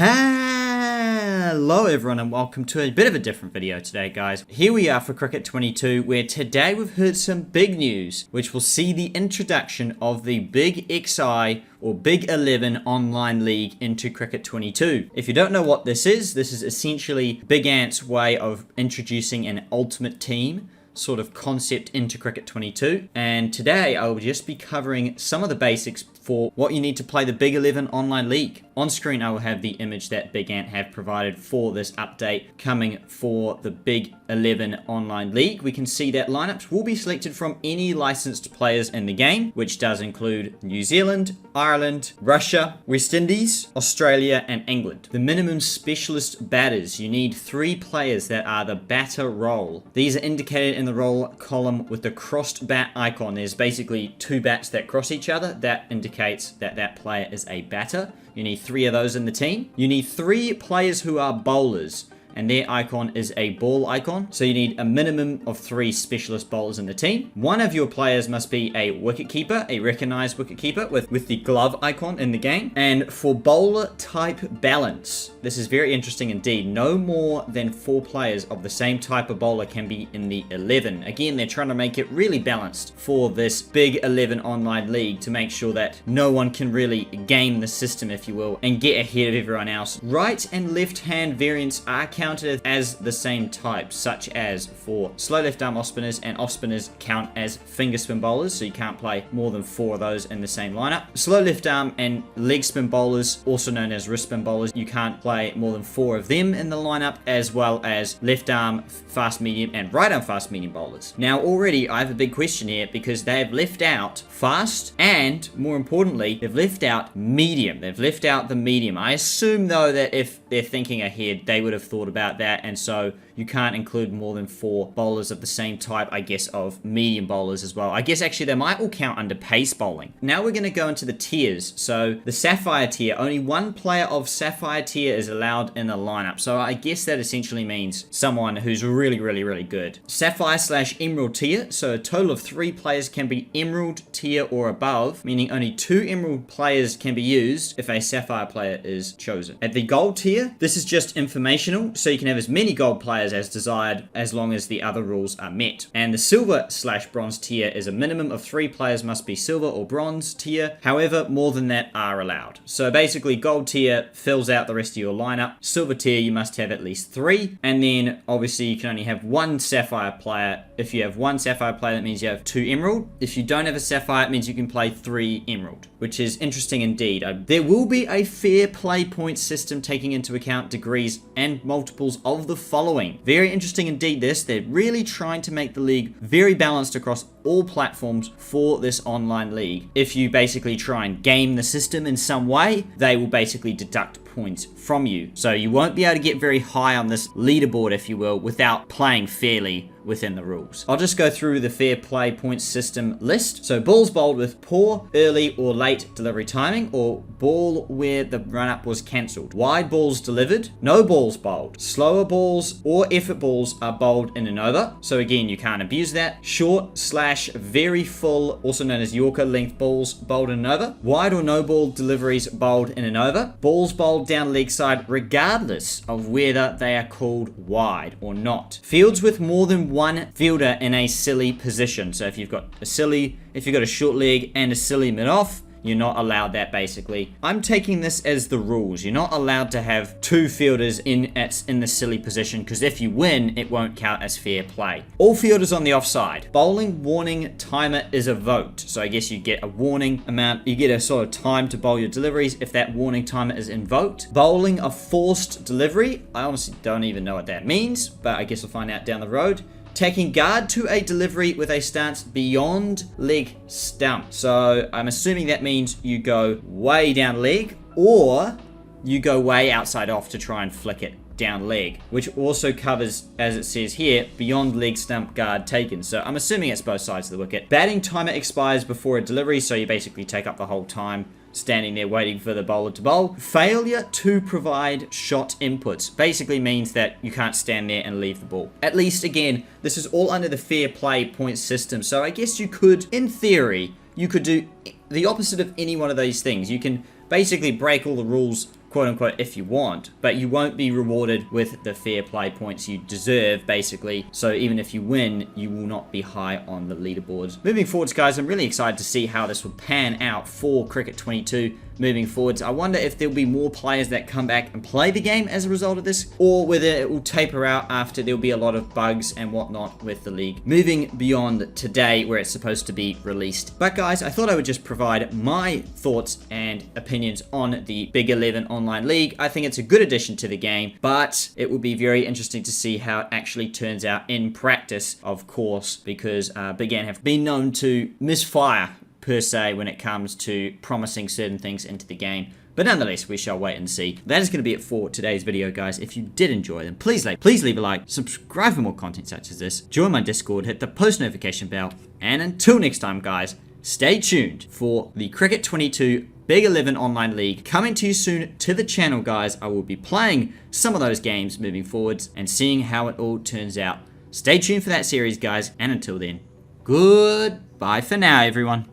Hello everyone and welcome to a bit of a different video today, guys. Here we are for Cricket 22, where today we've heard some big news which will see the introduction of the Big XI or Big 11 online league into Cricket 22. If you don't know what this is essentially Big Ant's way of introducing an ultimate team sort of concept into Cricket 22, and today I will just be covering some of the basics for what you need to play the Big 11 online league. On screen I will have the image that Big Ant have provided for this update coming for the Big 11 online league. We can see that lineups will be selected from any licensed players in the game, which does include New Zealand, Ireland, Russia, West Indies, Australia and England. The minimum specialist batters, you need 3 players that are the batter role. These are indicated in the role column with the crossed bat icon. There's basically 2 bats that cross each other. That indicates that that player is a batter. You need 3 of those in the team. You need 3 players who are bowlers, and their icon is a ball icon. So you need a minimum of 3 specialist bowlers in the team. One of your players must be a wicketkeeper, a recognized wicketkeeper with the glove icon in the game. And for bowler type balance, this is very interesting indeed. No more than 4 players of the same type of bowler can be in the 11. Again, they're trying to make it really balanced for this Big 11 online league to make sure that no one can really game the system, if you will, and get ahead of everyone else. Right and left hand variants are counted as the same type, such as for slow left arm off spinners, and off spinners count as finger spin bowlers, so you can't play more than 4 of those in the same lineup. Slow left arm and leg spin bowlers, also known as wrist spin bowlers, you can't play more than 4 of them in the lineup, as well as left arm fast medium and right arm fast medium bowlers. Now already I have a big question here, because they have left out fast, and more importantly they've left out medium. They've left out the medium. I assume though that if they're thinking ahead, they would have thought about that, and so you can't include more than 4 bowlers of the same type, I guess, of medium bowlers as well. I guess actually they might all count under pace bowling. Now we're going to go into the tiers. So the Sapphire tier, only 1 player of Sapphire tier is allowed in the lineup. So I guess that essentially means someone who's really good. Sapphire / Emerald tier, so a total of 3 players can be Emerald tier or above, meaning only 2 Emerald players can be used if a Sapphire player is chosen. At the Gold tier, this is just informational, so you can have as many gold players as desired as long as the other rules are met. And the Silver / Bronze tier is a minimum of 3 players must be Silver or Bronze tier. However, more than that are allowed. So basically Gold tier fills out the rest of your lineup. Silver tier you must have at least 3, and then obviously you can only have 1 Sapphire player. If you have 1 Sapphire player, that means you have 2 Emerald. If you don't have a Sapphire, it means you can play 3 Emerald, which is interesting indeed. There will be a fair play point system taking into account degrees and multiples of the following. Very interesting indeed this. They're really trying to make the league very balanced across all platforms for this online league. If you basically try and game the system in some way, they will basically deduct points from you. So you won't be able to get very high on this leaderboard, if you will, without playing fairly within the rules. I'll just go through the fair play points system list. So balls bowled with poor, early or late delivery timing, or ball where the run-up was cancelled. Wide balls delivered, no balls bowled. Slower balls or effort balls are bowled in an over, so again you can't abuse that. Short / very full, also known as Yorker length balls bowled in an over. Wide or no ball deliveries bowled in an over. Balls bowled down leg side regardless of whether they are called wide or not. Fields with more than 1 fielder in a silly position. So if you've got a short leg and a silly mid-off, you're not allowed that basically. I'm taking this as the rules. You're not allowed to have 2 fielders in the silly position, because if you win, it won't count as fair play. All fielders on the offside. Bowling warning timer is a vote. So I guess you get a warning amount. You get a sort of time to bowl your deliveries if that warning timer is invoked. Bowling a forced delivery. I honestly don't even know what that means, but I guess we'll find out down the road. Taking guard to a delivery with a stance beyond leg stump. So I'm assuming that means you go way down leg, or you go way outside off to try and flick it down leg, which also covers, as it says here, beyond leg stump guard taken. So I'm assuming it's both sides of the wicket. Batting timer expires before a delivery, so you basically take up the whole time standing there waiting for the bowler to bowl. Failure to provide shot inputs basically means that you can't stand there and leave the ball. At least, again, this is all under the fair play point system, so I guess you could, in theory, you could do the opposite of any one of these things. You can basically break all the rules quote unquote, if you want, but you won't be rewarded with the fair play points you deserve, basically. So even if you win, you will not be high on the leaderboards. Moving forwards, guys, I'm really excited to see how this will pan out for Cricket 22 moving forwards. I wonder if there'll be more players that come back and play the game as a result of this, or whether it will taper out after there'll be a lot of bugs and whatnot with the league moving beyond today where it's supposed to be released. But guys, I thought I would just provide my thoughts and opinions on the Big 11 Online League. I think it's a good addition to the game, but it will be very interesting to see how it actually turns out in practice, of course, because Big Ant have been known to misfire per se when it comes to promising certain things into the game. But nonetheless, we shall wait and see. That is going to be it for today's video, guys. If you did enjoy them, please leave a like, subscribe for more content such as this, join my Discord, hit the post notification bell, and until next time, guys, stay tuned for the Cricket 22 Big 11 Online League coming to you soon to the channel, guys. I will be playing some of those games moving forwards and seeing how it all turns out. Stay tuned for that series, guys, and until then, goodbye for now, everyone.